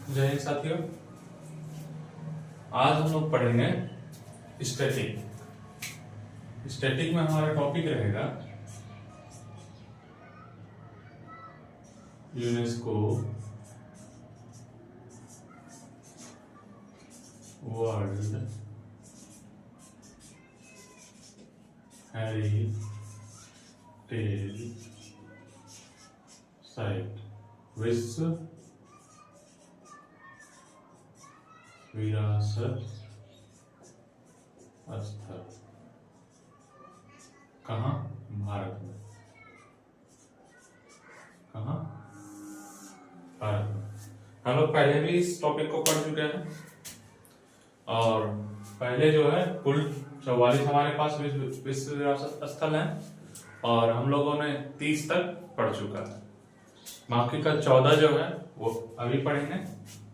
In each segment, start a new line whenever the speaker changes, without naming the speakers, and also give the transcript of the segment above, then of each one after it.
जय हिंद साथियों। आज हम लोग पढ़ेंगे स्टैटिक। स्टैटिक में हमारा टॉपिक रहेगा यूनेस्को वर्ल्ड हेरिटेज साइट, विश्व विरासत स्थल। कहाँ? भारत में। कहाँ? भारत में। हम लोग पहले भी इस टॉपिक को पढ़ चुके हैं और पहले जो है कुल 44 हमारे पास विश्व विरासत स्थल हैं और हम लोगों ने 30 तक पढ़ चुका है। बाकी का 14 जो है वो अभी पढ़ेंगे,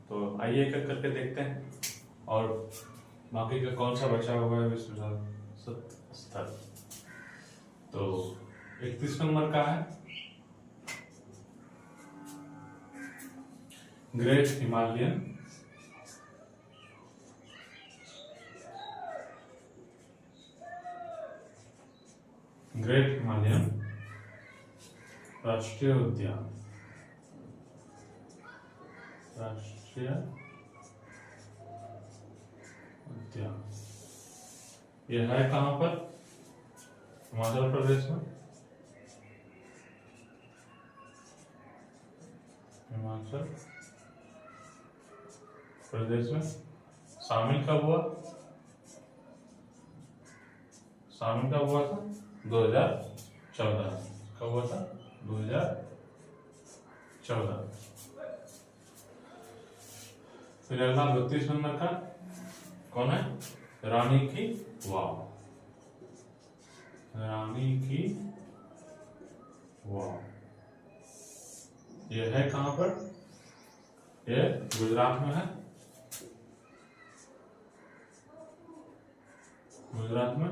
तो आइए एक एक करके देखते हैं और बाकी का कौन सा बचा हुआ है विश्व विरासत स्थल। तो 31 नंबर का है ग्रेट हिमालयन राष्ट्रीय उद्यान। राष्ट्रीय उद्यान यह है कहां पर? हिमाचल प्रदेश में। हिमाचल प्रदेश में शामिल कब हुआ? शामिल कब हुआ था? 2014। कब हुआ था? 2014। फिर अगला 32 नंबर का कौन है? रानी की वाव। रानी की वाव यह है कहां पर? यह गुजरात में है। गुजरात में।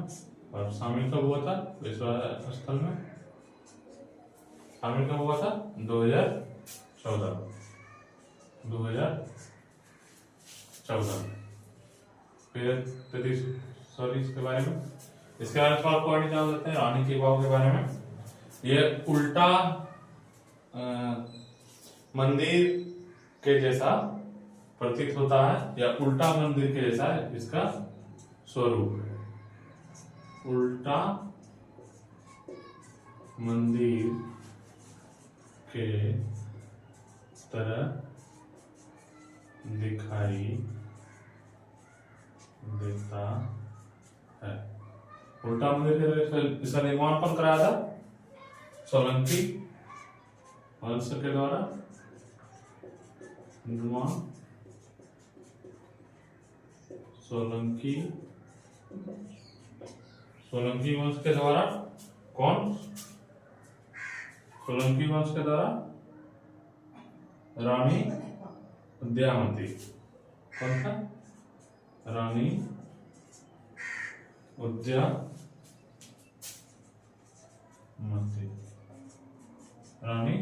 और शामिल कब हुआ था विश्व स्थल में? शामिल कब हुआ था? 2014। 2014। फिर इसके बारे में इसके बारे में थोड़ा पॉइंट जान लेते हैं रानी की वाव के बारे में। ये उल्टा मंदिर के जैसा प्रतीत होता है या उल्टा मंदिर के जैसा है इसका स्वरूप है। उल्टा मंदिर के तरह दिखाई देता है। उल्टा मंदिर के इसका निर्माण कौन कराया था? सोलंकी वंश के द्वारा निर्माण। सोलंकी वंश के द्वारा कौन? सोलंकी वंश के द्वारा रानी उद्यामती। कौन था? रानी उद्यामती। रानी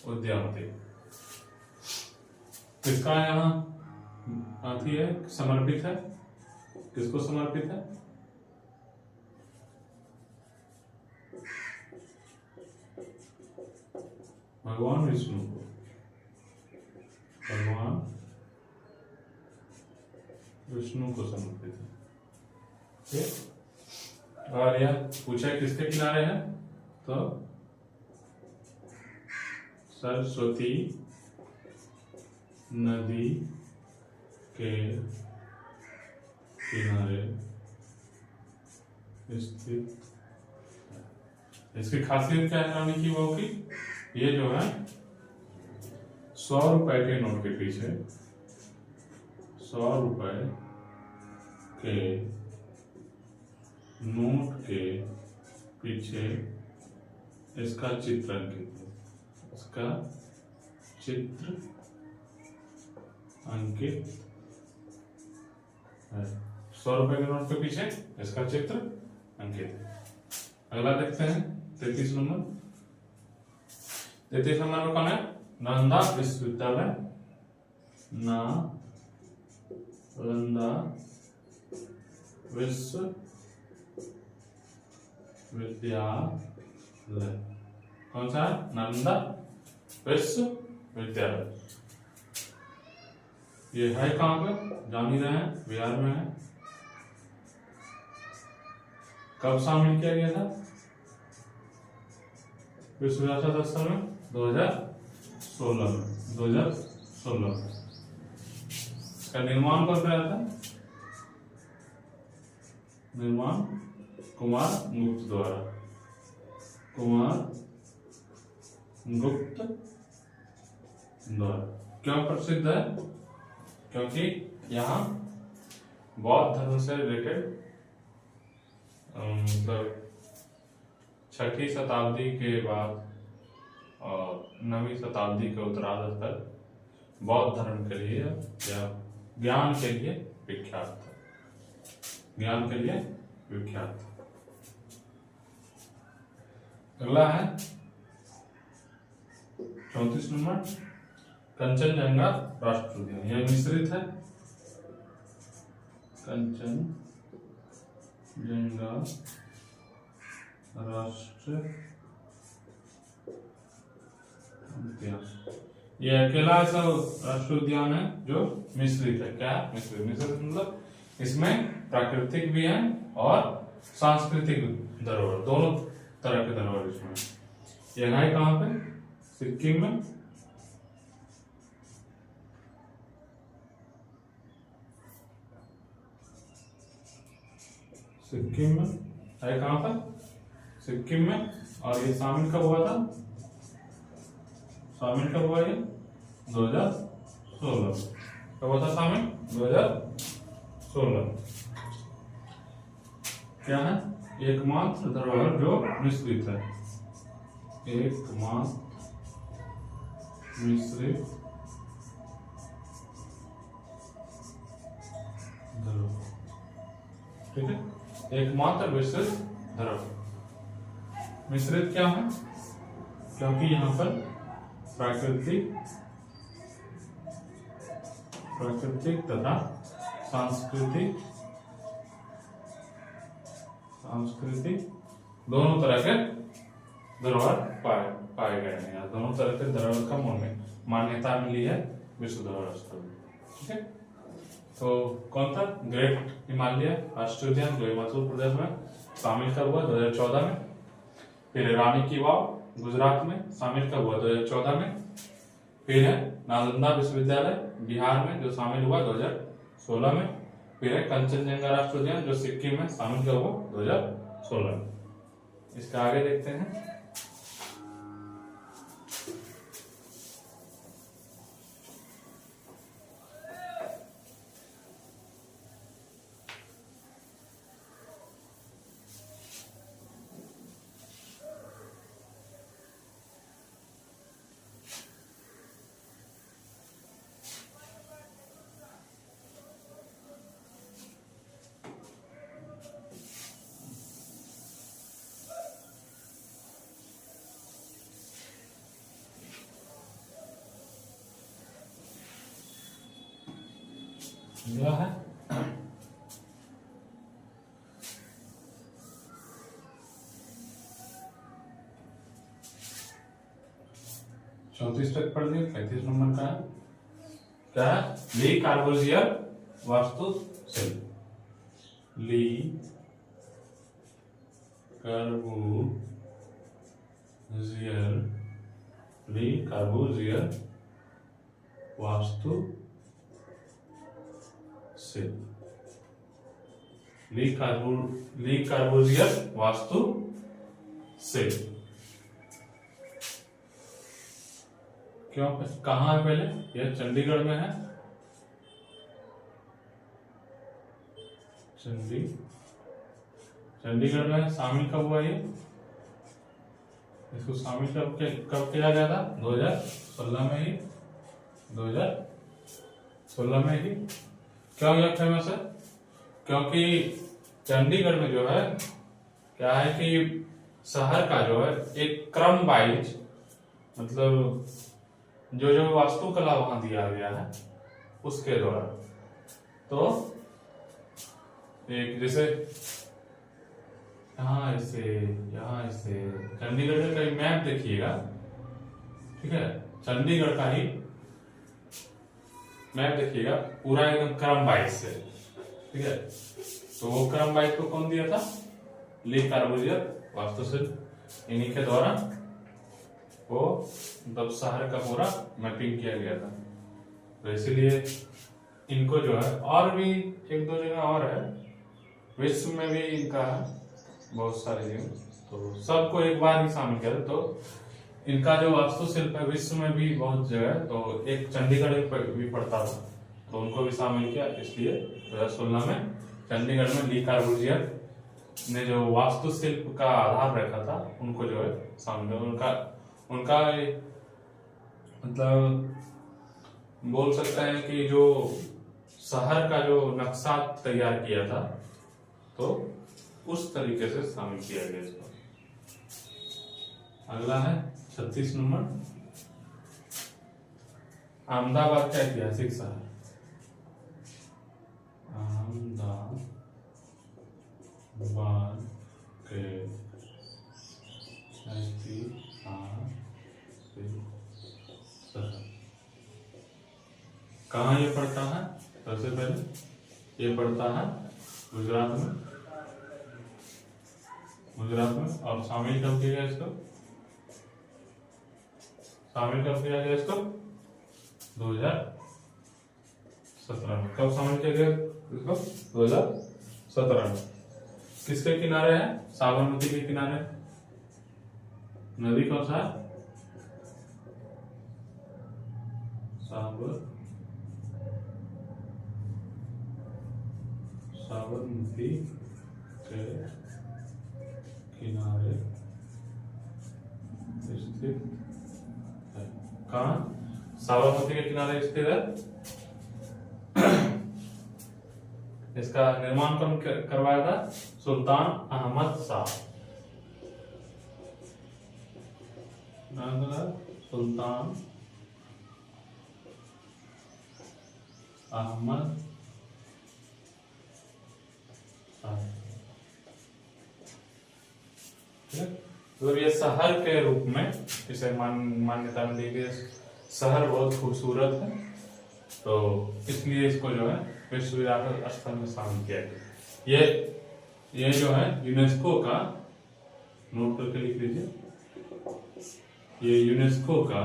उद्यामती किसका यहाँ आती है? समर्पित है। किसको समर्पित है? भगवान विष्णु को। भगवान विष्णु को समर्पित है। ठीक। और यह पूछा किसके किनारे है? तो सरस्वती नदी के किनारे स्थित है। इसकी खासियत क्या है रानी की वाव की? ये जो है 100 रुपए के नोट के पीछे 100 रुपए के नोट के पीछे इसका चित्र अंकित है। इसका चित्र अंकित है। 100 रुपए के नोट के पीछे इसका चित्र अंकित है। अगला देखते हैं 33 नंबर। 33 नंबर कौन है? नालंदा विश्वविद्यालय। नालंदा विश्वविद्यालय। कौन सा है? नालंदा विश्वविद्यालय। ये है कहाँ पे? जान ही रहे हैं, बिहार में है। कब शामिल किया गया था विश्व विरासत स्थल में? 2016 में। 2016 में। इसका निर्माण कौन कराया था? निर्माण कुमार गुप्त द्वारा। कुमार गुप्त द्वारा। क्यों प्रसिद्ध है? क्योंकि यहाँ बौद्ध धर्म से रिलेटेड मतलब 6वीं शताब्दी के बाद और 9वीं शताब्दी के उत्तरार्ध तक बौद्ध धर्म के लिए या ज्ञान के लिए विख्यात था। ज्ञान के लिए विख्यात था। अगला है 34 नंबर, कंचनजंगा राष्ट्रीय उद्यान। यह मिश्रित है। कंचनजंगा राष्ट्रीय उद्यान ये अकेला ऐसा राष्ट्रीय उद्यान है जो मिश्रित है। क्या है? मिश्रित। मिश्रित मतलब इसमें प्राकृतिक भी है और सांस्कृतिक धरोहर, दोनों तरह के धरोहर इसमें। यह है कहाँ पे? सिक्किम में। सिक्किम में है। कहाँ पर? सिक्किम में। और ये शामिल कब हुआ था? शामिल कब हुआ ये? 2016। कब हुआ था शामिल? 2016। क्या है? एकमात्र धरोहर जो मिश्रित है। एकमात्र मिश्रित धरोहर। ठीक है, एकमात्र मिश्रित धरोहर। मिश्रित क्या है? क्योंकि यहाँ पर प्राकृतिक तथा सांस्कृतिक दोनों तरह के धरोहर पाए गए हैं। या दोनों तरह के धरोहर का मान्यता मिली है विश्व धरोहर स्थल। ठीक है, तो कौन था? ग्रेट हिमालय राष्ट्रीय उद्यान जो हिमाचल प्रदेश में शामिल कब हुआ? 2014 में। फिर रानी की वाव गुजरात में शामिल कब हुआ? 2014 में। फिर है नालंदा विश्वविद्यालय बिहार में जो शामिल हुआ 2016 में। फिर है कंचनजंगा राष्ट्रीय उद्यान जो सिक्किम में शामिल कब हुआ? 2016 में। इसका आगे देखते हैं। यह है 34 तक पढ़ लिया। 35 नंबर का है क्या है? ली कार्बोजियर वास्तुशिल्प। ली कार्बोजियर वास्तुशिल्प। ली कार्बोजियर वास्तुशिल्प। क्यों? कहाँ है? पहले यह चंडीगढ़ में है। चंडीगढ़ में शामिल कब हुआ ये? इसको शामिल कब किया गया था? 2016 में ही। 2016 में ही। क्यों यह फेमस है? क्योंकि चंडीगढ़ में जो है क्या है कि शहर का जो है एक क्रम वाइज मतलब जो वास्तुकला वहां दिया गया है उसके द्वारा। तो एक जैसे यहाँ से चंडीगढ़ का कहीं मैप देखिएगा, ठीक है, चंडीगढ़ का ही मैप देखिएगा पूरा एकदम क्रम वाइज से, ठीक है। तो वो क्रम वाइज को कौन दिया था? ली कॉर्बूजियर वास्तुशिल्प, इन्हीं के द्वारा वो मतलब शहर का पूरा मैपिंग किया गया था। तो इसीलिए इनको जो है और भी एक दो जगह और है विश्व में भी इनका बहुत सारे जगह, तो सबको एक बार ही शामिल किया। तो इनका जो वास्तुशिल्प है विश्व में भी बहुत जगह है, तो एक चंडीगढ़ भी पड़ता था, तो उनको भी शामिल किया। इसलिए 2016 में चंडीगढ़ में ली कॉर्बूजियर ने जो वास्तुशिल्प का आधार रखा था उनको जो है शामिल किया। उनका मतलब बोल सकते हैं कि जो शहर का जो नक्शा तैयार किया था, तो उस तरीके से शामिल किया गया इसको। अगला है 36 नंबर, अहमदाबाद का ऐतिहासिक शहर। अहमदाबाद के ऐतिहासिक शहर कहाँ ये पड़ता है? सबसे पहले ये पड़ता है गुजरात में, और शामिल कब किया गया इसको? शामिल कब किया गया इसको? 2017 में। कब शामिल किया गया इसको? 2017 में। किसके किनारे है? साबरमती के किनारे। नदी कौन सा है? साबरमती के किनारे स्थित है। कहाँ? साबरमती के किनारे स्थित है। इसका निर्माण कौन करवाया था? सुल्तान अहमद शाह। सुल्तान अहमद शाह। तो ये शहर के रूप में इसे मान्यता मिली गई। शहर बहुत खूबसूरत है, तो इसलिए इसको जो है विश्व विरासत स्थल में शामिल किया गया। ये जो है यूनेस्को का, नोट करके लिख लीजिए, ये यूनेस्को का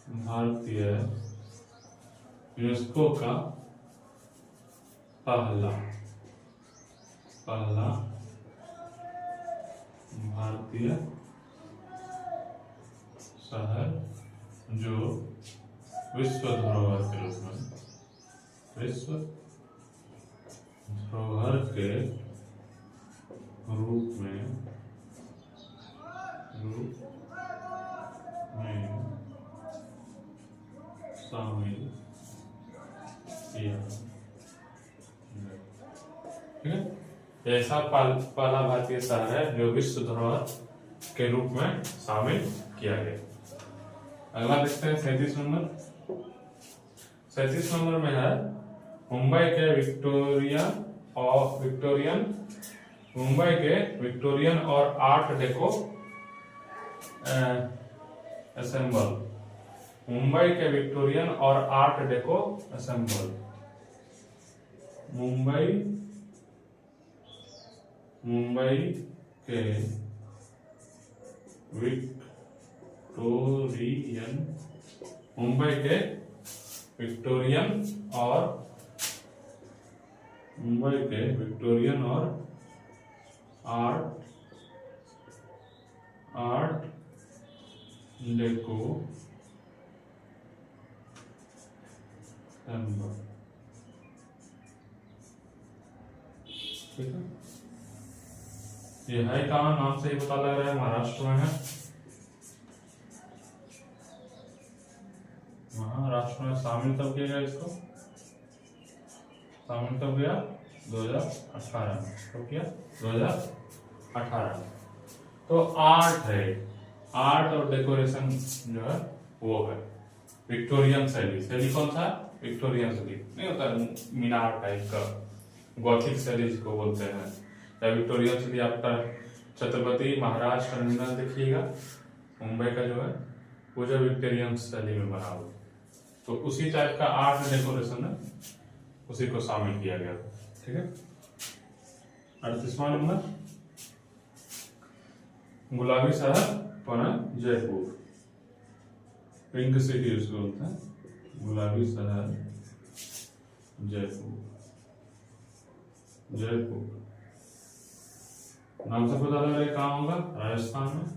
भारतीय यूनेस्को का पहला भारतीय शहर जो विश्व धरोहर के रूप में शामिल किया। ठीक है, ऐसा पहला भारतीय शहर है जो विश्व धरोहर के रूप में शामिल किया गया। अगला देखते हैं 37 नंबर। 37 नंबर में है मुंबई के विक्टोरियन और आर्ट डेको असेंबल। मुंबई के विक्टोरियन और आर्ट डेको असेंबल। मुंबई के विक्टोरियन और आर्ट डेको असेंबल। ठीक है, ये है कहाँ? नाम से ही पता लग रहा है महाराष्ट्र में है। महाराष्ट्र में शामिल कब किया गया इसको? शामिल कब किया? 2018 में। कब किया? 2018 में। तो आर्ट है, आर्ट और डेकोरेशन जो है वो है विक्टोरियन शैली। शैली कौन सा? विक्टोरियन शैली। नहीं होता मीनार टाइप का, गॉथिक शैली जिसको बोलते हैं, या विक्टोरियन शैली। आपका छत्रपति महाराज टर्मिनल देखिएगा मुंबई का जो है, वो जो विक्टोरियन शैली में बना हुआ, तो उसी टाइप का आर्ट डेकोरेशन है, उसी को शामिल किया गया। ठीक है। 38वां नंबर, गुलाबी शहर कौन है? जयपुर। पिंक सिटी उसको बोलते हैं, गुलाबी शहर जयपुर। जयपुर नाम से पता लग रहा है कहाँ होगा? राजस्थान में,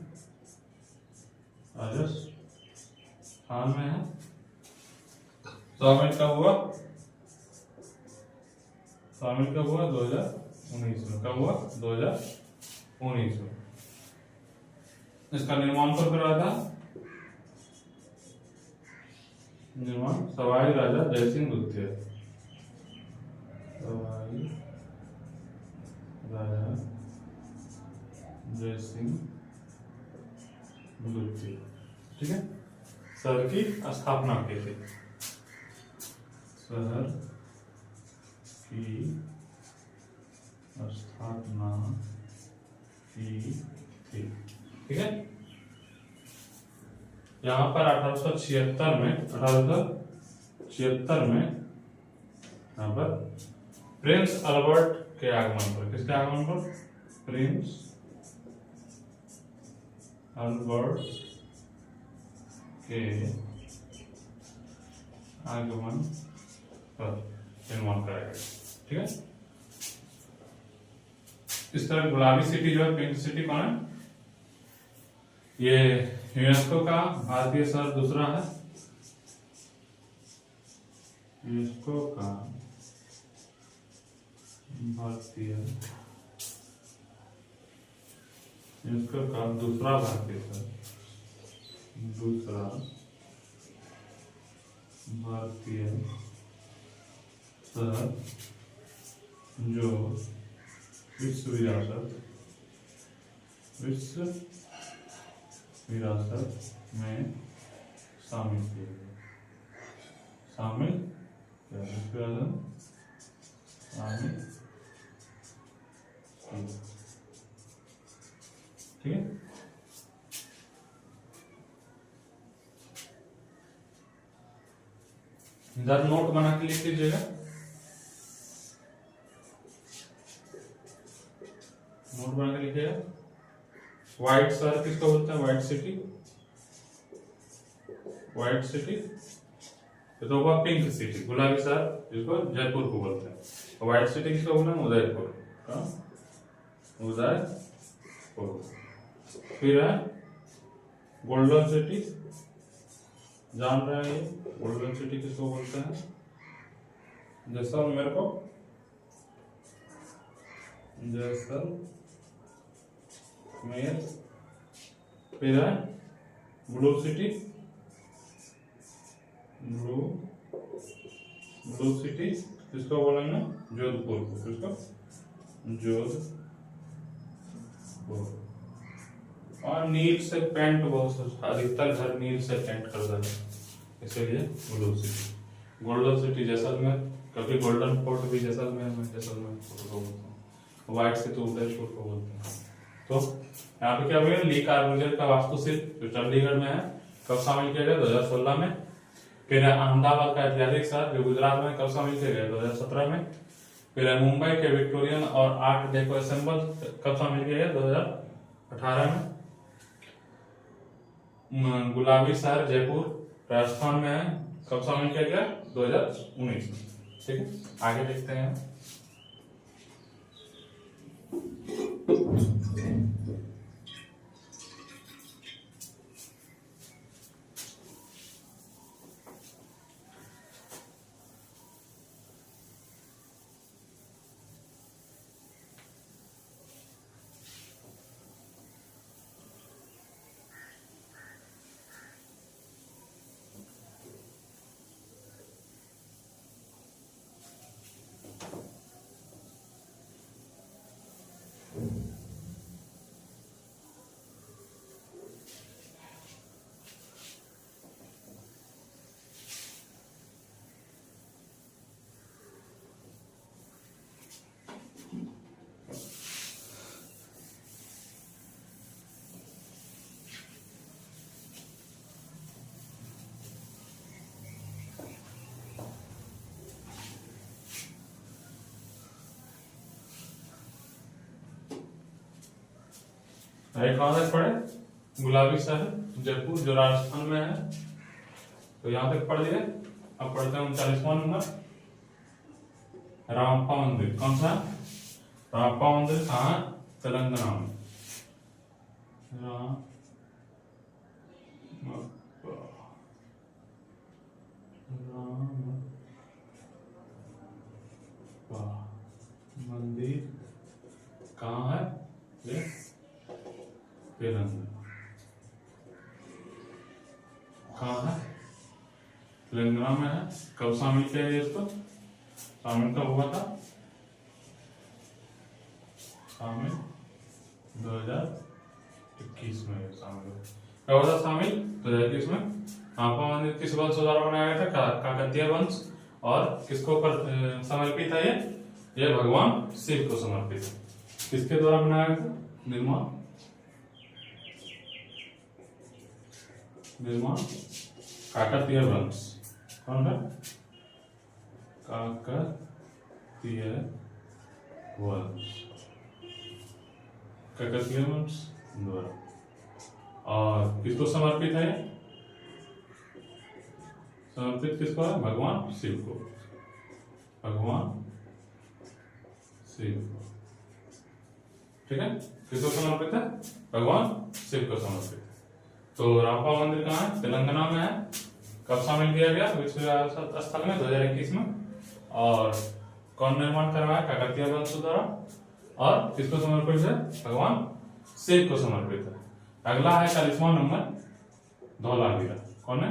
राजस्थान में है। शामिल कब हुआ? शामिल कब हुआ? 2019 में। कब हुआ? 2019 में। इसका निर्माण कब कराया था? निर्माण सवाई राजा जयसिंह द्वितीय। सवाई राजा जयसिंह द्वितीय। ठीक है। शहर की स्थापना की थी, शहर की स्थापना की थी। ठीक है। यहाँ पर 1876 में यहाँ पर प्रिंस अल्बर्ट के आगमन पर, किसके आगमन पर? प्रिंस अल्बर्ट के आगमन पर निर्माण कराया गया। ठीक है। इस तरह गुलाबी सिटी जो है, पिंक सिटी कौन है? ये यूनेस्को का भारतीय शहर दूसरा है, यूनेस्को का भारतीय, यूनेस्को का दूसरा भारतीय शहर, दूसरा भारतीय शहर जो विश्व विरासत में शामिल किए गए। शामिल ठीक है। इधर नोट बना के लिख लीजिएगा। नोट बना के लिखिएगा। व्हाइट शहर किसको बोलते हैं? White city. व्हाइट सिटी तो होगा पिंक सिटी, गुलाबी शहर जिसको जयपुर को बोलते हैं। व्हाइट सिटी किसको बोलते हैं? उदयपुर। उदयपुर। फिर है गोल्डन सिटी, जान रहे हैं ये गोल्डन सिटी किसको बोलते हैं? जैसलमेर को, जैसलमेर। फिर है ब्लू सिटी, ब्लू सिटी किसको बोलेंगे? जोधपुर को। किसको? जोधपुर। और नील से पेंट, बहुत अधिकतर घर नील से पेंट कर देते हैं, इसीलिए blue city. Golden city Jaisalmer, क्योंकि गोल्डन फोर्ट भी जैसलमेर में, जैसलमेर फोर्ट को बोलते हैं। व्हाइट सिटी उदयपुर को बोलते हैं। तो यहाँ पे क्या हुआ? ली कार्बोनेट का वास्तुशिल्प जो चंडीगढ़ में है, कब शामिल किया गया? 2016 में। फिर अहमदाबाद का ऐतिहासिक शहर जो गुजरात में, कब शामिल किया गया? 2017 में। फिर मुंबई के विक्टोरियन और आर्ट डेको असेंबल कब शामिल किया गया? 2018 में। गुलाबी शहर जयपुर राजस्थान में है, कब शामिल किया गया? 2019 में। ठीक है। आगे देखते हैं। है कहाँ तक पढ़े? गुलाबी शहर जयपुर जो राजस्थान में है, तो यहाँ तक पढ़ लिए। अब पढ़ते हैं 39वां नंबर, रामप्पा मंदिर। कौन सा? रामप्पा मंदिर कहाँ? तेलंगाना में। मंदिर कहाँ है? ये तेलंगाना। कहाँ है? तेलंगाना में है। कब शामिल किया गया इसको? शामिल कब हुआ था? शामिल 2021 में शामिल हुआ। कब हुआ था शामिल? 2021 में। रामप्पा मंदिर किस वंश द्वारा बनाया गया था? काकतीय वंश। और किसको समर्पित है ये भगवान शिव को समर्पित है। किसके द्वारा बनाया गया था? निर्माण काकतीय वंश। कौन है? काकतीय वंश। काकतीय वंश द्वारा। और किसको समर्पित है? समर्पित किसको है? भगवान शिव को। भगवान शिव। ठीक है, किसको समर्पित है? भगवान शिव को समर्पित। तो रामप्पा मंदिर कहाँ है? तेलंगाना में है। कब शामिल किया गया? विश्व विरासत स्थल में 2021 में। और कौन निर्माण करवाया? काकतीय वंश द्वारा। और किसको समर्पित है? भगवान शिव को समर्पित है। अगला है 40वां नंबर, धौलावीरा। कौन है?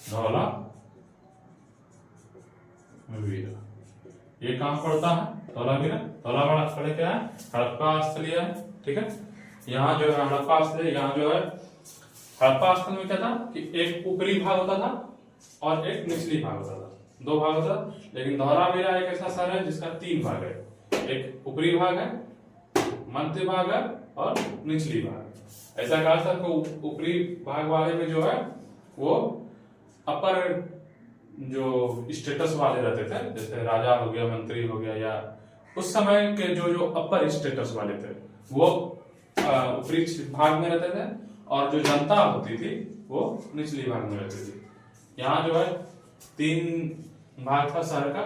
धौलावीरा। ये कहाँ पड़ता है? धौलावीरा। धौलावीरा पड़े क्या है? हड़प्पा स्थल है। ठीक है, यहाँ जो है हड़प्पा स्थल, यहाँ जो है हड़प्पा स्थल में क्या था कि एक ऊपरी भाग होता था और एक निचली भाग होता था, दो भाग होता था। लेकिन धौलावीरा एक ऐसा शहर है जिसका 3 भाग है। एक ऊपरी भाग है, मध्य भाग है और निचली भाग। ऐसा कहा था कि ऊपरी भाग वाले में जो है वो अपर जो स्टेटस वाले रहते थे, जैसे राजा हो गया, मंत्री हो गया, या उस समय के जो अपर स्टेटस वाले थे वो ऊपरी भाग में रहते थे, और जो जनता होती थी वो निचली भाग में रहती थी। यहाँ जो है 3 भाग था शहर का,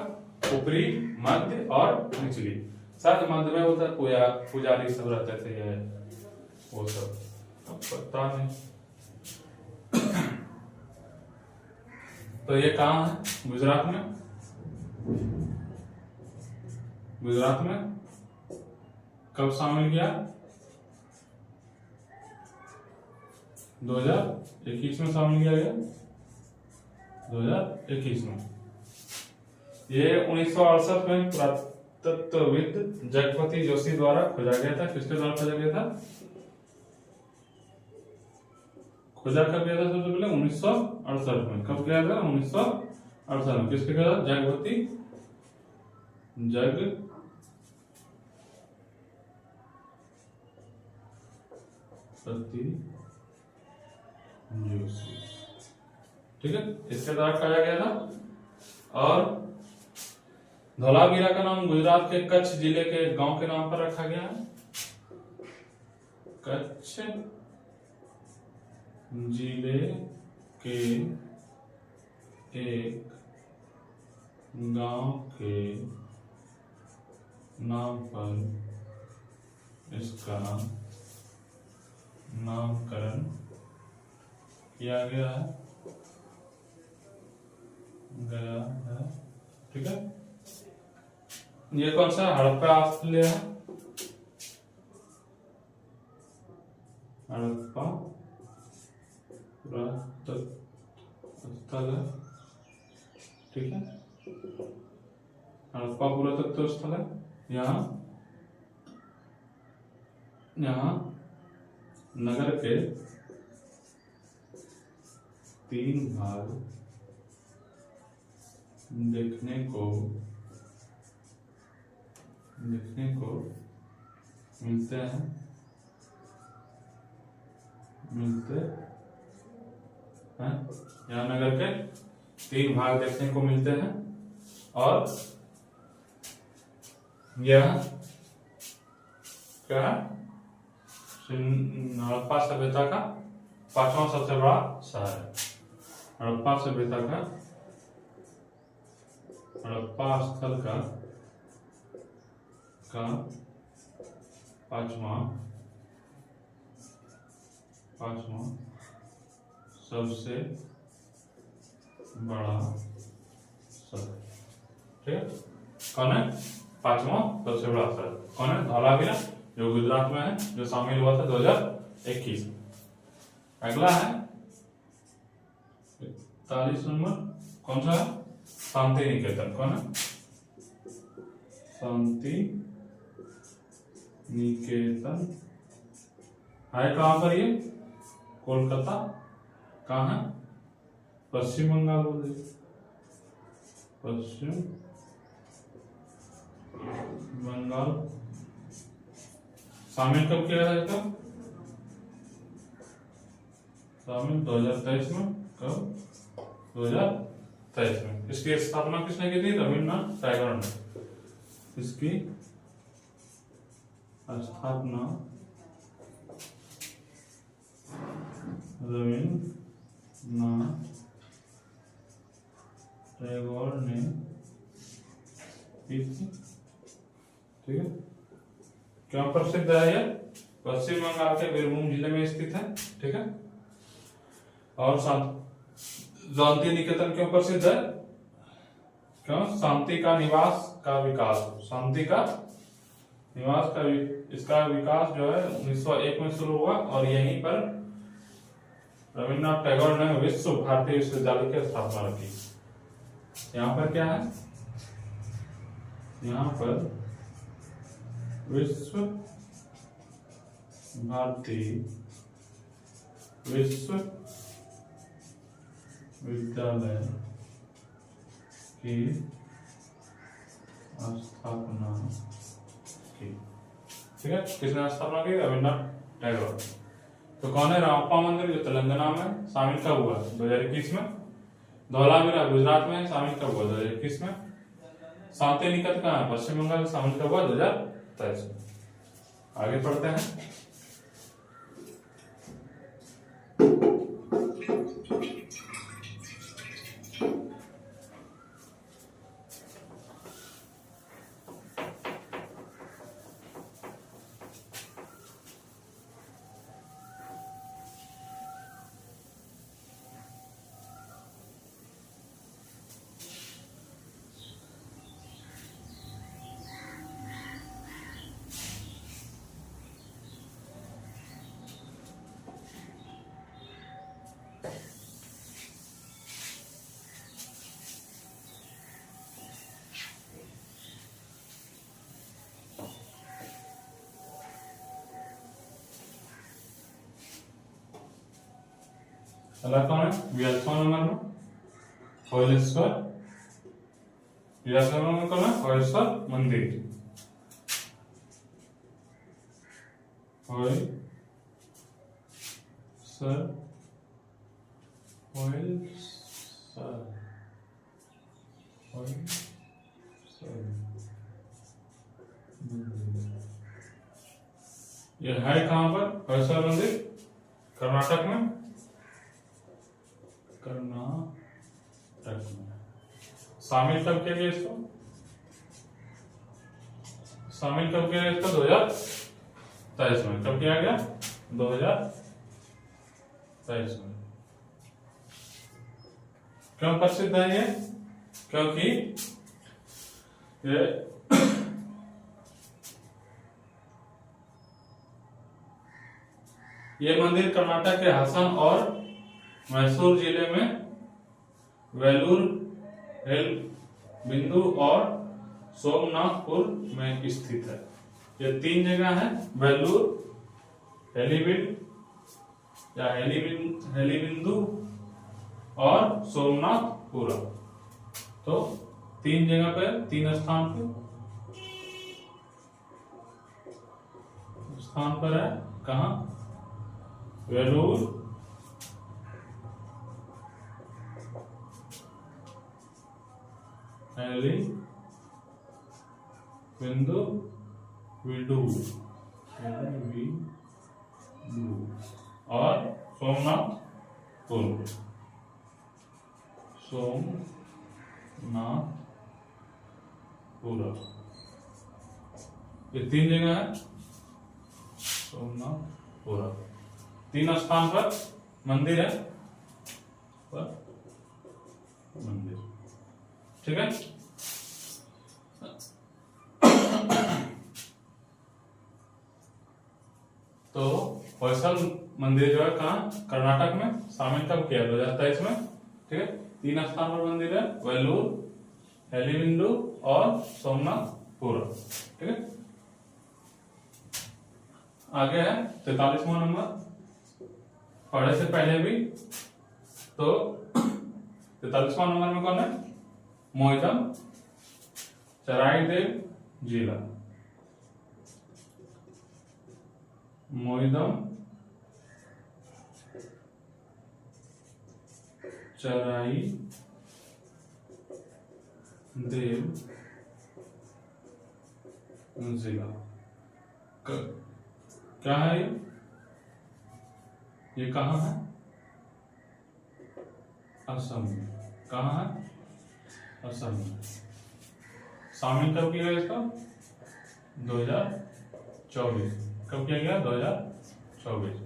ऊपरी, मध्य और निचली। शायद मध्य में होता पुजारी सब रहते थे, वो सब पता नहीं। तो ये कहाँ है? गुजरात में। गुजरात में कब शामिल किया? 2021 में शामिल किया गया। 2021 में। ये 1968 में पुरातत्वविद जगपति जोशी द्वारा खोजा गया था। किसके द्वारा खोजा गया था? खोजा कब गया था? सबसे पहले 1968 में। कब गया था? 1968 में। किसके गया था? जगपति जोशी। ठीक है, इसके द्वारा खोजा गया था। और धौलावीरा का नाम गुजरात के कच्छ जिले के गांव के नाम पर रखा गया है। कच्छ जिले के एक गांव के नाम पर इसका नामकरण किया गया है। ठीक है, ये कौन सा? हड़प्पा स्थल है। हड़प्पा पुरातत्व स्थल है। ठीक है, हड़प्पा पुरातत्व स्थल है। यहाँ नगर के 3 भाग देखने को मिलते हैं। यहाँ नगर के 3 भाग देखने को मिलते हैं। और यह क्या? हड़प्पा सभ्यता का 5वां सबसे बड़ा शहर है। हड़प्पा सभ्यता का, हड़प्पा स्थल का 5वां सबसे बड़ा शहर। ठीक है, कौन है 5वां सबसे बड़ा शहर? कौन है? धौलावीरा, जो गुजरात में है, जो शामिल हुआ था 2021। अगला है 41 नंबर, कौन सा है? शांति निकेतन। कौन है? शांति निकेतन है कहां पर? ये कोलकाता। कहां है? पश्चिम बंगाल बोल रही, पश्चिम बंगाल। शामिल कब किया गया था? शामिल 2023 में। कब? 2023 में। इसकी स्थापना किसने की थी? रविन्द्रनाथ टैगोर ने। इसकी स्थापना रविन्द्रनाथ टैगोर ने की थी। ठीक है, क्यों प्रसिद्ध है यह? पश्चिम बंगाल के बीरभूम जिले में स्थित है। ठीक है, और शांति निकेतन क्यों प्रसिद्ध है? क्यों? शांति का निवास का विकास, शांति का निवास का इसका विकास जो है 1901 में शुरू हुआ और यहीं पर रविन्द्रनाथ टैगोर ने विश्व भारती विश्वविद्यालय की स्थापना की। यहाँ पर क्या है? यहाँ पर विश्व भारती विश्वविद्यालय की स्थापना की। ठीक है, किसने स्थापना की? रविन्द्रनाथ टैगोर। तो कौन है? रामप्पा मंदिर, जो तेलंगाना में, शामिल कब हुआ? 2021 में। धौलावीरा गुजरात में, शामिल कब हुआ? 2021 में। शांति निकेतन कहाँ है? पश्चिम बंगाल में, शामिल कब हुआ? 2023 में। आगे पढ़ते हैं। अगला कौन है? 42वां नंबर में होयलेश्वर। 42वां नंबर कौन है? होयलेश्वर मंदिर। ये है कहां पर? होयसर मंदिर कर्नाटक में। शामिल कब किया गया इसको? शामिल कब किया गया इसको? 2023 में। कब किया गया? 2023 में। क्यों प्रसिद्ध है ये? क्योंकि ये मंदिर कर्नाटक के हासन और मैसूर जिले में वेलूर, बिंदु और सोमनाथपुर में स्थित है। ये तीन जगह है, वेलूर, हेलीबिंदु और सोमनाथपुर। तो तीन जगह पे, तीन स्थान पर है। कहाँ? वेलूर, बिंदु, और सोमनाथपुर, सोमनाथपुर, ये 3 जगह है। सोमनाथपुर 3 स्थान पर मंदिर है, मंदिर, ठीक है। तो होयसल मंदिर जो है कहाँ, कर्नाटक में शामिल कब किया, 2023 में, ठीक है। 3 स्थान पर मंदिर है, वेल्लूर, हेलीबिंदु और सोमनाथपुर, ठीक है। आगे है 43वां नंबर, पढ़े से पहले भी। तो 43वां नंबर में कौन है, मोहितम चराईदेव जिला, मोहितम चराईदेव जिला, क्या है ये कहाँ है, असम में, कहाँ है, असम में। शामिल कब किया गया इसका, 2024, कब किया गया, 2024।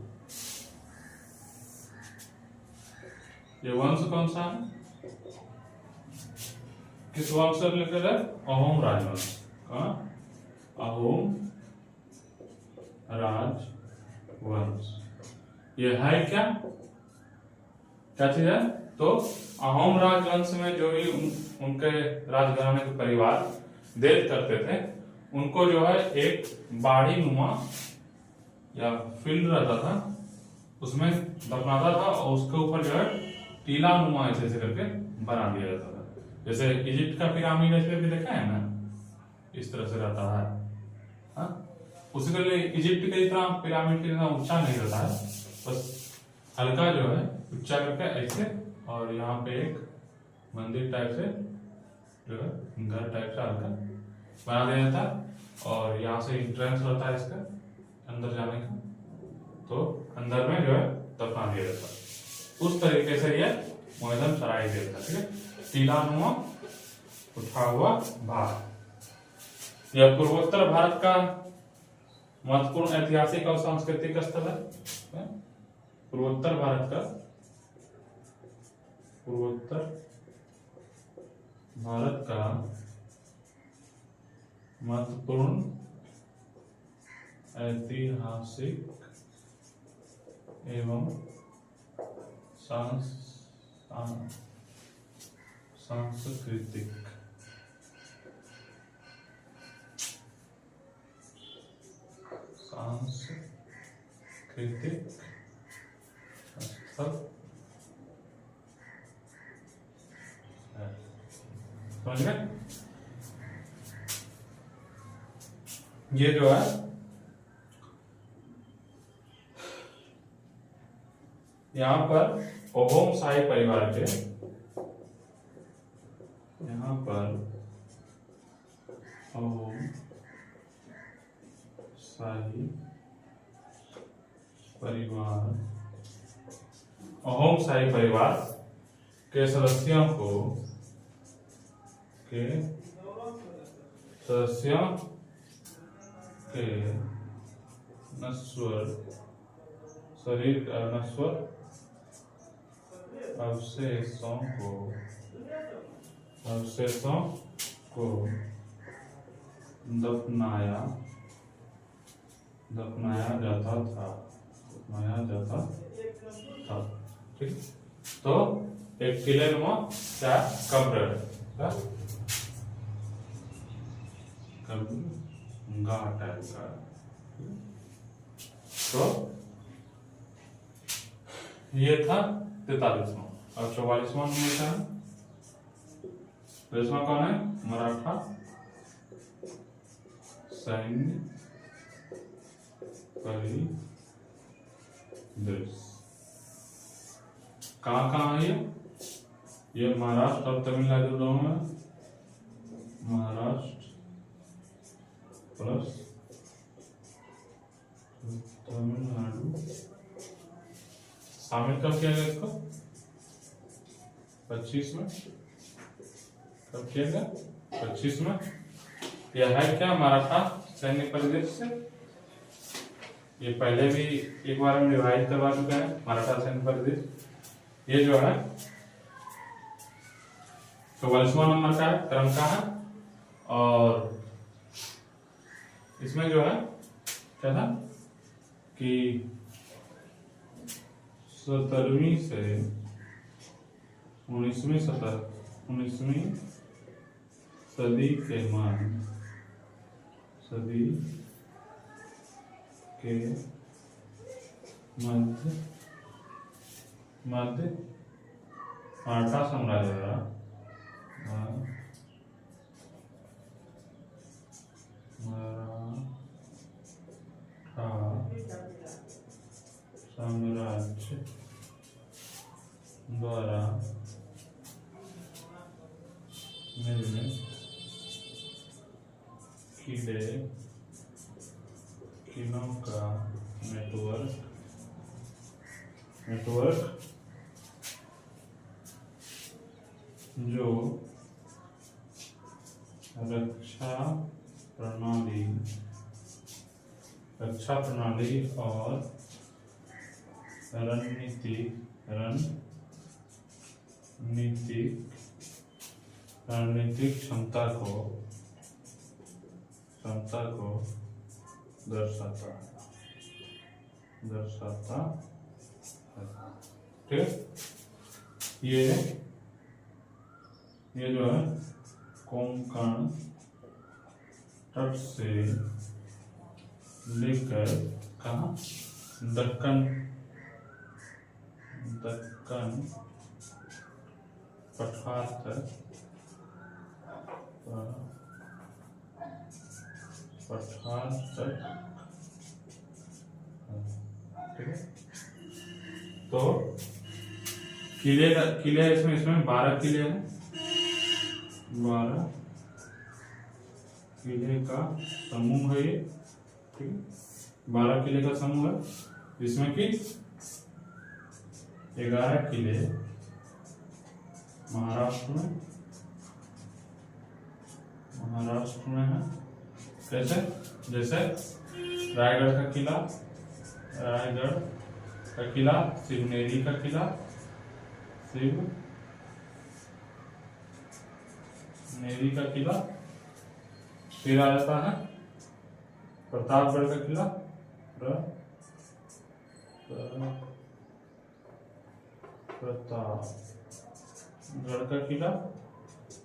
ये वंश कौन सा है, किस वंश से रिलेटेड है, अहोम राजवंश, कहाँ, अहोम राजवंश। ये है क्या चीज है, तो अहोम राजवंश में जो भी उनके राजघराने के परिवार देश करते थे, उनको जो है एक बाड़ी नुमा या फील्ड रहता था, उसमें दफनाता था और उसके ऊपर जो है टीला नुमा ऐसे करके बना दिया जाता था। जैसे इजिप्ट का पिरामिड ऐसे भी देखा है ना, इस तरह से रहता है, हाँ? उसी के लिए इजिप्ट के तरह पिरामिड की तरह ऊंचा नहीं रहता है, बस हल्का जो है ऊंचा करके ऐसे, और यहाँ पे एक मंदिर टाइप से जो है घर टाइप से हल्का बना दिया जाता है, और यहाँ से एंट्रेंस रहता है इसका अंदर जाने का, तो अंदर में जो है दफना दिया जाता है। उस तरीके से ये मोहितम चराईदेव था, ठीक है। टीला नुमा उठा हुआ भाग, यह पूर्वोत्तर भारत का महत्वपूर्ण ऐतिहासिक और सांस्कृतिक स्थल है। पूर्वोत्तर भारत का महत्वपूर्ण ऐतिहासिक एवं सांस्कृतिक स्थल है, समझ गए। ये जो है यहाँ पर अहोम शाही परिवार के, यहाँ पर अहोम शाही परिवार, अहोम शाही परिवार के सदस्यों के नश्वर शरीर नश्वर अवशेषों को दफनाया जाता था, ठीक। तो एक किले नुमा क्या कब्र है, गाह टाइप का। तो ये था 43वां, और 44वां नंबर का है, तो इसमें कौन है, मराठा सैन्य परिदृश्य। कहाँ है ये महाराष्ट्र और तमिलनाडु दोनों में, महाराष्ट्र प्लस तमिलनाडु शामिल कब किया गया इसको? 25 में। कब किया गया? 25 में। यह है क्या? मराठा सैन्य परिदृश्य। ये पहले भी एक बार हम रिवाइज करवा चुके हैं मराठा सैन्य परिदृश्य। ये जो है 44वां नंबर का है, क्रम का है। और इसमें जो है क्या था कि 17वीं से 19वीं सदी के मध्य मराठा साम्राज्य द्वारा साम्राज्य द्वारा निर्मित किलों का नेटवर्क जो रक्षा प्रणाली और रणनीतिक क्षमता को दर्शाता है। ठीक, ये जो है कोंकण तट से लेकर कहाँ दक्कन पठार तक ठीक है। तो किले इसमें 12 किले हैं। 12 किले का समूह है ये। ठीक है, 12 किले का समूह है, जिसमें कि 11 किले महाराष्ट्र में है। कैसे? जैसे रायगढ़ का किला, शिवनेरी का किला, फिर आ जाता है प्रतापगढ़ का किला, प्रतापगढ़ का किला,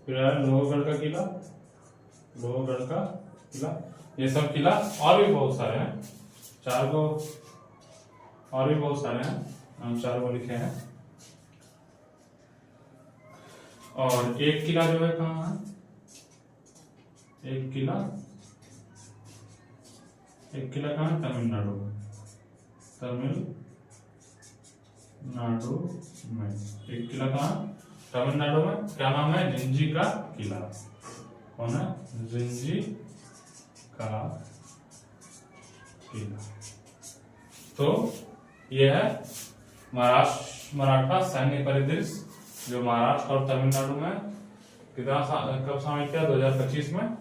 फिर आया लोहगढ़ का किला। ये सब किला और भी बहुत सारे हैं, 4 को और भी बहुत सारे हैं, हम 4 को लिखे हैं। और एक किला जो है कहाँ है? एक किला कहाँ है? तमिलनाडु में। एक किला कहाँ? तमिलनाडु में। क्या नाम है? जिंजी का किला। कौन है? जिंजी का किला। तो यह है मराठा सैन्य परिदृश्य, जो महाराष्ट्र और तमिलनाडु में कब शामिल किया? 2025 में।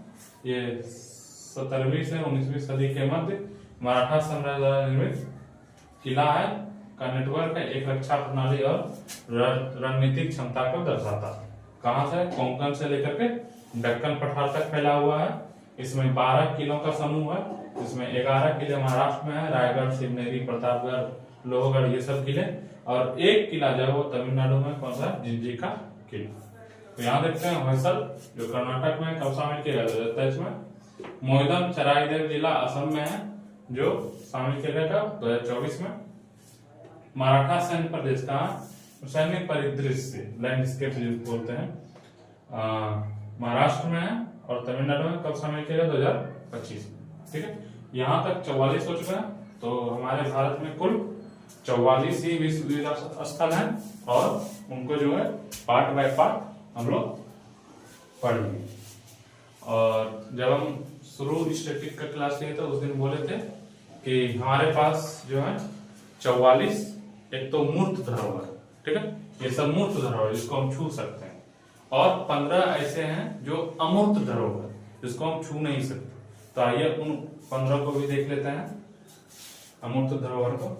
ये 17वीं से 19वीं सदी के मध्य मराठा साम्राज्य द्वारा निर्मित किला है का नेटवर्क है, एक रक्षा प्रणाली और रणनीतिक क्षमता को दर्शाता है। कहां से? कोंकण से लेकर के दक्कन पठार तक फैला हुआ है। इसमें 12 किलों का समूह है, जिसमें 11 किले महाराष्ट्र में है, रायगढ़, शिवनेरी, प्रतापगढ़, लोहगढ़, ये सब किले। और एक किला जो है वो तमिलनाडु में, कौन सा? जिंजी का किला। तो यहाँ देखते हैं होयसल, जो कर्नाटक में कब शामिल किया गया? 2023 में। मोइदम चराईदेव जिला असम में है, जो शामिल किया गया था 2024 में। मराठा सैन्य प्रदेश का सैन्य परिदृश्य, लैंडस्केप बोलते हैं, महाराष्ट्र में है और तमिलनाडु में कब शामिल किया गया? 2025 में। ठीक है, यहाँ तक 44 हो चुका है। तो हमारे भारत में कुल 44 ही विश्व विरासत स्थल हैं, और उनको जो है पार्ट बाय पार्ट हम लोग पढ़ लिए। और जब हम शुरू स्टैटिक का क्लास लिए थे, उस दिन बोले थे कि हमारे पास जो है 44 एक तो मूर्त धरोहर, ठीक है, ये सब मूर्त धरोहर जिसको हम छू सकते हैं, और 15 ऐसे हैं जो अमूर्त धरोहर जिसको हम छू नहीं सकते। तो आइए उन 15 को भी देख लेते हैं, अमूर्त धरोहर को।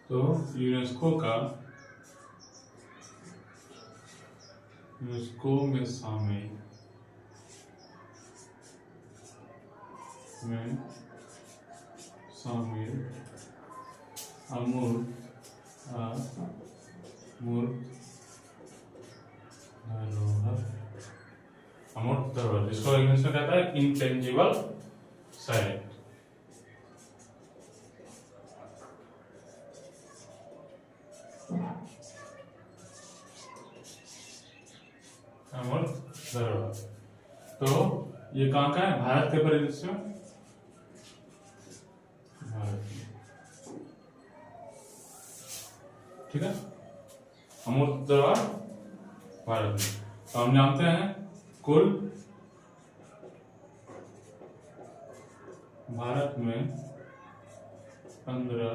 तो यूनेस्को में शामिल अमूर्त धरोहर जिसको इंग्लिश में कहता है इंटेंजिबल साइट। अमूर्त धरोहर, तो ये कहाँ का है? भारत के परिदृश्य में, ठीक है, अमूर्त धरोहर भारत में। तो हम जानते हैं कुल भारत में 15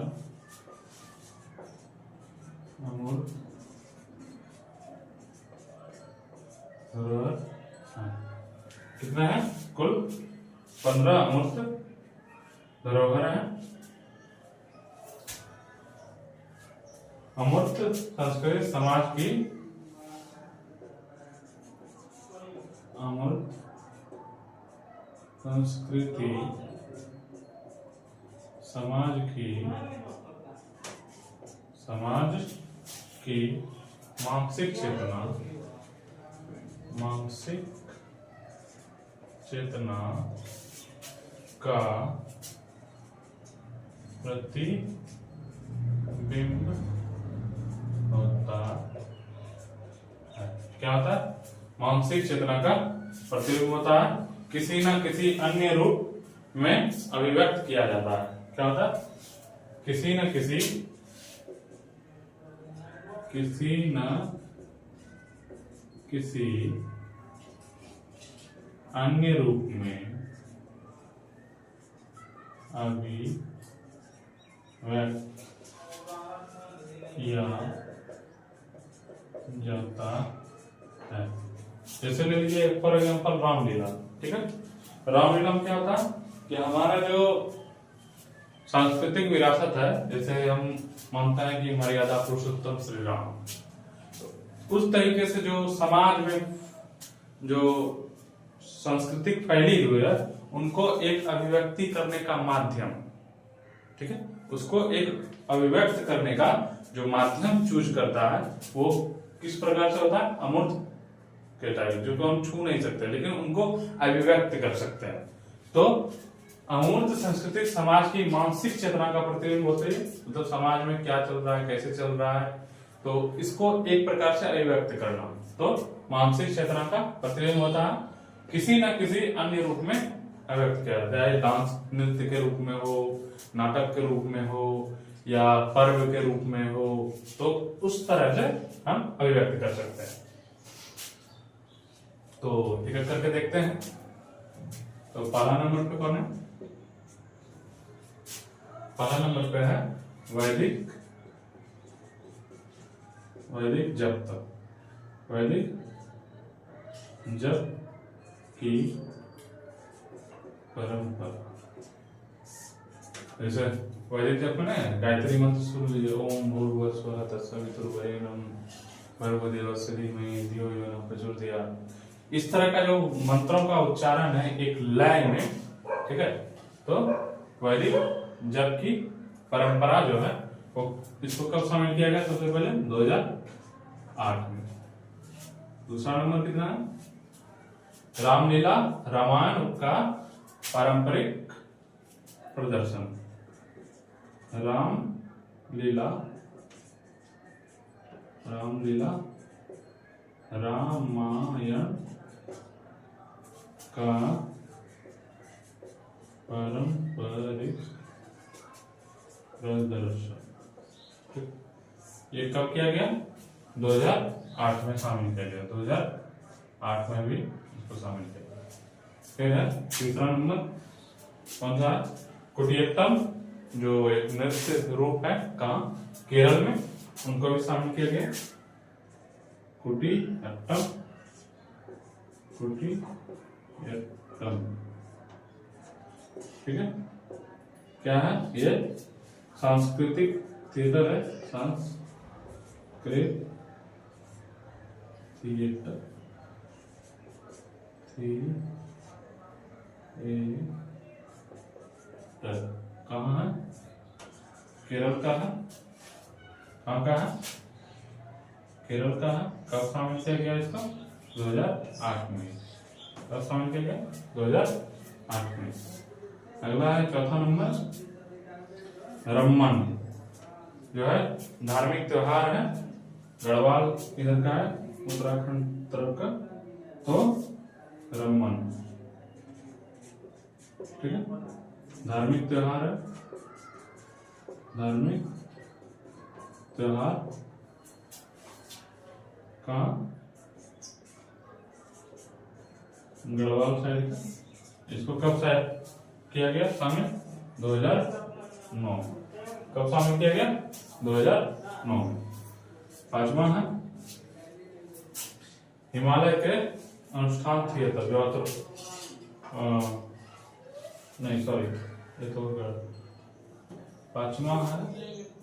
अमूर्त धरोहर, कितना है? कुल 15 अमूर्त धरोहर है। अमूर्त संस्कृति समाज की, अमूर्त संस्कृति समाज की मानसिक चेतना का प्रतिबिंब होता है। क्या होता है? मानसिक चेतना का प्रतिबिंब होता है, किसी न किसी अन्य रूप में अभिव्यक्त किया जाता है। क्या होता है? किसी न किसी अन्य रूप में अभिव्यक्त किया जाता है। जैसे ले लीजिए फॉर एग्जाम्पल रामलीला, ठीक है। रामलीला में क्या होता है कि हमारा जो सांस्कृतिक विरासत है, जैसे हम मानते हैं कि मर्यादा पुरुषोत्तम श्री राम, उस तरीके से जो समाज में जो सांस्कृतिक फैली हुई है उनको एक अभिव्यक्ति करने का माध्यम, ठीक है, उसको एक अभिव्यक्त करने का जो माध्यम चूज करता है वो किस प्रकार से होता है? अमूर्त के टाइप, जो हम छू नहीं सकते लेकिन उनको अभिव्यक्त कर सकते हैं। तो अमूर्त सांस्कृतिक समाज की मानसिक चेतना का प्रतिबिंब होते हैं, मतलब समाज में क्या चल रहा है, कैसे चल रहा है, तो इसको एक प्रकार से अभिव्यक्त करना, तो मानसिक चेतना का प्रतिबिंब होता है, किसी न किसी अन्य रूप में अभिव्यक्त किया जाता है। डांस नृत्य के रूप में हो, नाटक के रूप में हो, या पर्व के रूप में हो, तो उस तरह से हम अभिव्यक्त कर सकते हैं। तो एक एक करके देखते हैं। तो पहला नंबर पे कौन है? पहला नंबर पे है वैदिक जप तप। वैदिक जब की परंपरा। जैसे वैदिक जप में गायत्री मंत्र शुरू लीजिए, ओम भूर्भुवः स्वः तत्सवितुर्वरेण्यं भर्गो देवस्य धीमहि धियो यो नः प्रचोदयात्। इस तरह का जो मंत्रों का उच्चारण है एक लय में, ठीक है। तो वैदिक जप की परंपरा जो है वो इसको कब शामिल किया गया? सबसे पहले 2008 में। दूसरा नंबर कितना है? रामलीला रामायण का पारंपरिक प्रदर्शन। रामलीला रामायण का पारंपरिक प्रदर्शन, ये कब किया गया? 2008 में शामिल किया गया। 2008 में भी इसको शामिल किया गया। फिर है तीसरा नंबर कौन सा? कुटियाट्टम, जो एक नृत्य रूप है, कहाँ? केरल में, उनको भी शामिल किया गया। कुटियाट्टम, ठीक है। क्या है ये? सांस्कृतिक थिएटर है, सांस्कृतिक थिएटर, कहाँ है? केरल का है। कहाँ का है? केरल का है। कब शामिल किया गया इसको? 2008 में। कब शामिल किया गया? 2008 में। अगला है चौथा नंबर रम्मन, जो है धार्मिक त्योहार है। गढ़वाल इधर का है, उत्तराखंड तरफ का, तो रम्मन, ठीक है। धार्मिक त्योहार है, धार्मिक त्योहार का गढ़वाल साइड का। इसको कब शायद किया गया शामिल? 2009। कब शामिल किया गया? 2009 में। पांचवा है हिमालय के अनुष्ठान थिएटर, जो नहीं सॉरी, ये तो पांचवा है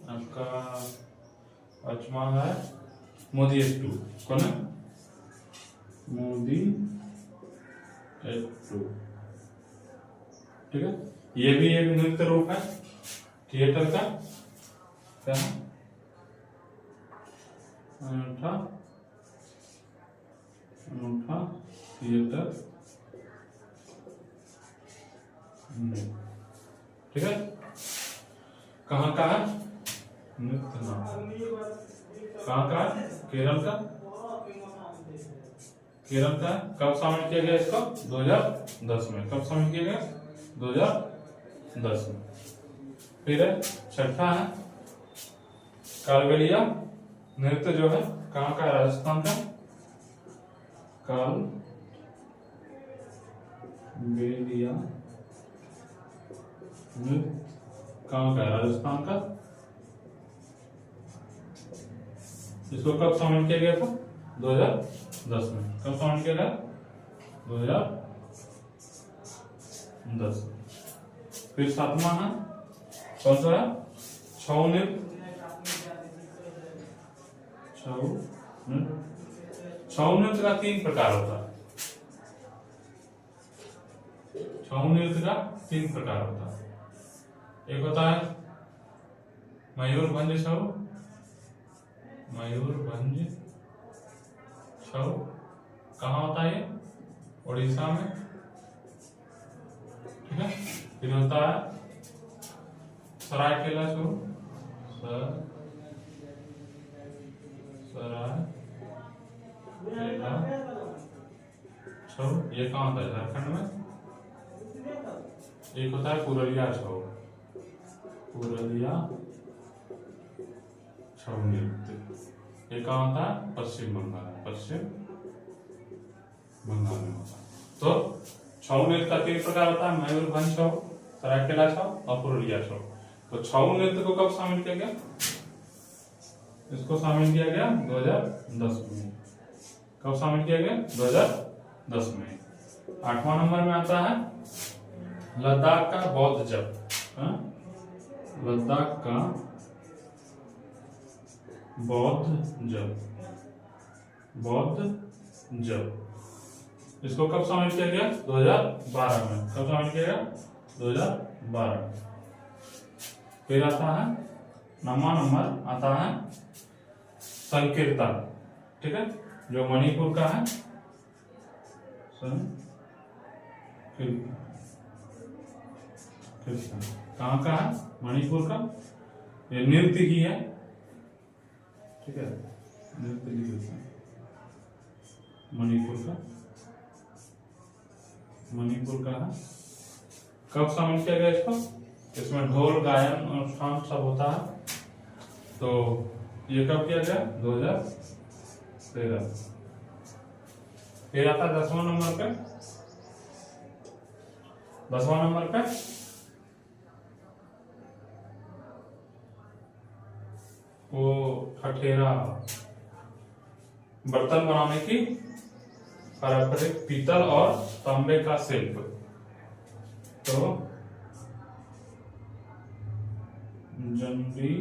आपका, पांचवा है मोदी एक्टू। कौन है? मोदी एक्टू, ठीक है। ये भी एक नृत्य रूप है थिएटर का। क्या है? अनूठा थिएटर, ठीक है। कहाँ का है? नृत्य कहाँ का है? केरल का। केरल का। कब शामिल किया गया इसको? 2010 में। कब शामिल किया गया? 2010 में। फिर छठा है कालबेलिया नृत्य, जो है कहाँ का? राजस्थान का। कालबेलिया नृत्य कहाँ का? राजस्थान का। इसको कब शामिल किया गया था? 2010 में। कब शामिल किया गया? 2010 में। फिर सातवां है कौन सा है? छऊ नृत्य। छऊ नृत्य का 3 प्रकार होता है। छऊ नृत्य का 3 प्रकार होता है। एक होता है मयूरभंज छऊ, मयूरभंज छऊ कहाँ होता है? उड़ीसा में, ठीक है। फिर होता है सरायकेला छऊ, सरायकेला छऊ, ये कहाँ होता है? झारखंड में। एक होता है पुरुलिया छऊ, पुरुलिया छऊ नृत्य, ये कहाँ होता है? पश्चिम बंगाल, पश्चिम बंगाल में होता है। तो छऊ नृत्य का 3 प्रकार होता है, मयूरभंज छऊ, सरायकेला छऊ और पुरुलिया छऊ। तो छऊ नृत्य को कब शामिल किया गया? इसको शामिल किया गया 2010 में। कब शामिल किया गया? 2010 में। 8वां नंबर में आता है लद्दाख का बौद्ध जप। लद्दाख का बौद्ध जप इसको कब शामिल किया गया? 2012 में। कब शामिल किया गया? 2012। फिर आता है 9वां नंबर आता है संकीर्तन, ठीक है, जो मणिपुर का है। कहाँ का है? मणिपुर का। ये नृत्य की है, ठीक है, नृत्य की मणिपुर का है। कब शामिल किया गया इसको? इसमें ढोल गायन अनुष्ठान सब होता है। तो ये कब किया गया? 2013। फिर आता है 10वां नंबर पे। 10वां नंबर पे वो ठठेरा, बर्तन बनाने की पारंपरिक पीतल और तांबे का शिल्प। तो जंडी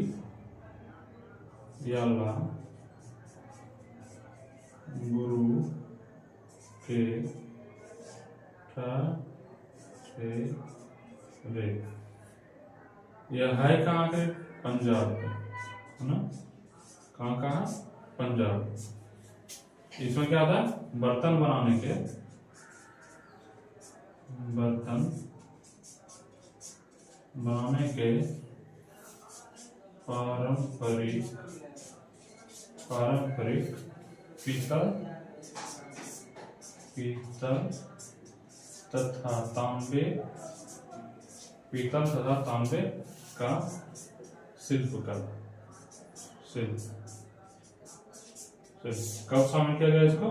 याला गुरु के ठठेरे, यह है कहाँ के? पंजाब के, है ना? कहाँ का है? पंजाब। इसमें क्या था? बर्तन बनाने के पारंपरिक पीतल तथा तांबे का शिल्प। कब शामिल किया गया इसको?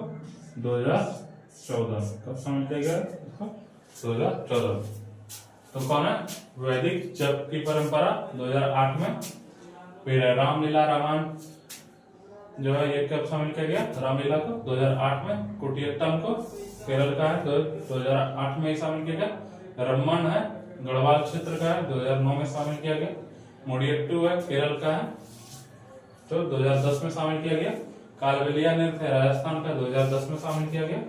2014। कब शामिल किया गया इसको? 2014। तो कौन है? वैदिक जप की परंपरा 2008 में। फिर रामलीला रामायण जो है ये कब शामिल किया गया? रामलीला को 2008 में। कुटियट्टम को केरल का है, 2008 में ही शामिल किया गया। रम्मन है गढ़वाल क्षेत्र का है, 2009 में शामिल किया गया। मुडियट्टू है केरल का है, तो 2010 में शामिल किया गया। कालबेलिया नृत्य है राजस्थान का, 2010 में शामिल किया गया।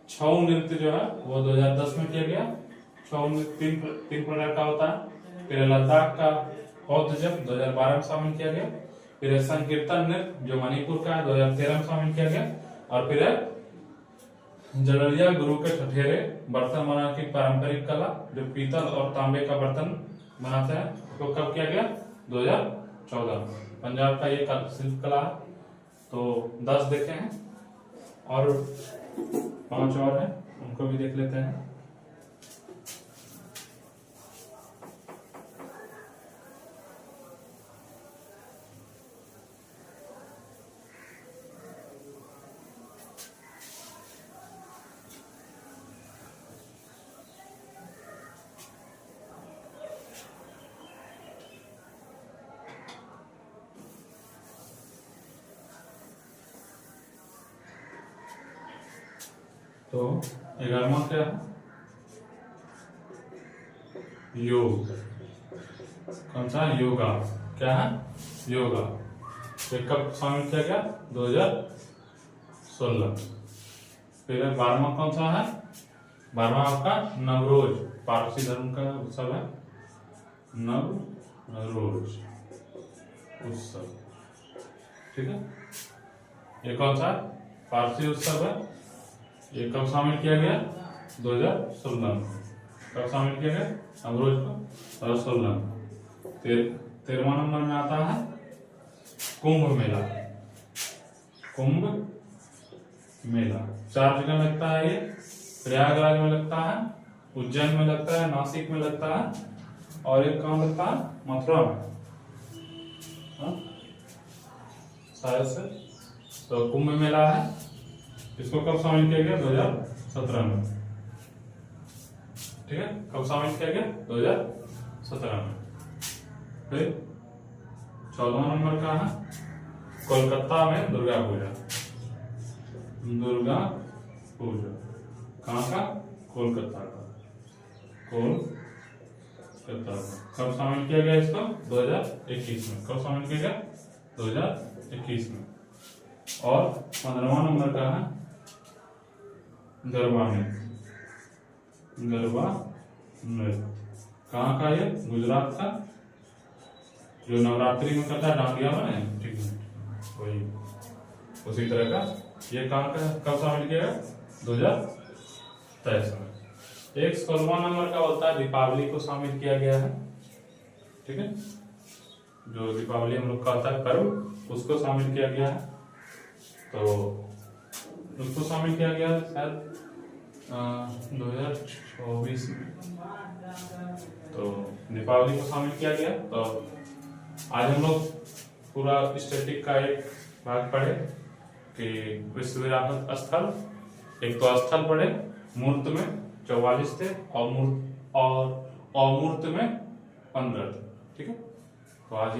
छऊ नृत्य जो है वो 2010 में किया गया। छऊ नृत्य तीन प्रकार का होता है। फिर लद्दाख का बौद्ध जप 2012 में शामिल किया गया। फिर संकीर्तन नृत्य जो मणिपुर का है 2013 में शामिल किया गया। और फिर जलरिया गुरु के ठठेरे, बर्तन बनाने की पारंपरिक कला जो पीतल और तांबे का बर्तन बनाते हैं, उसको कब किया गया? 2014। पंजाब का ये शिल्प कला है। तो 10 देखे हैं और 5 और हैं, उनको भी देख लेते हैं। तो 11वां क्या है? योग। कौन सा? योगा। क्या है? योगा। ये कब शामिल किया गया? 2016। फिर 12वां कौन सा है? 12वां आपका नवरोज, पारसी धर्म का उत्सव है। नवरोज उत्सव, ठीक है। ये कौन सा? पारसी उत्सव है। ये कब शामिल किया गया? 2016 में। कब शामिल किया गया नवरोज को? 2016 में। 13वां नंबर में आता है कुंभ मेला। कुंभ मेला 4 जगह लगता है। ये प्रयागराज में लगता है, उज्जैन में लगता है, नासिक में लगता है, और एक कहाँ लगता है? मथुरा में, शायद से। तो कुंभ मेला है, इसको कब शामिल किया गया? 2017 में, ठीक है। कब शामिल किया गया? 2017 में। फिर 14वां नंबर का है कोलकाता में दुर्गा पूजा। दुर्गा पूजा। कहाँ का? कोलकाता का। कोलकाता का। कब शामिल किया गया इसको? 2021 में। कब शामिल किया गया? 2021 में। और 15वां नंबर का है गरबा नृत्य। गरबा नृत्य कहाँ का? ये गुजरात का, जो नवरात्रि में करता है डांडिया बने, ठीक है, वही उसी तरह का। ये कहाँ का? कब शामिल किया गया? 2023 में। एक 16वां नंबर का बोलता है दीपावली को शामिल किया गया है, ठीक है, जो दीपावली हम लोग का होता है पर्व, उसको शामिल किया गया है। तो उसको शामिल किया गया है शायद 2024 में। तो दीपावली को शामिल किया गया। तो आज हम लोग पूरा स्टैटिक का एक भाग पढ़े कि विश्व विरासत स्थल। एक तो स्थल पढ़े, मूर्त में 44 थे और अमूर्त में 15 थे, ठीक है। तो आज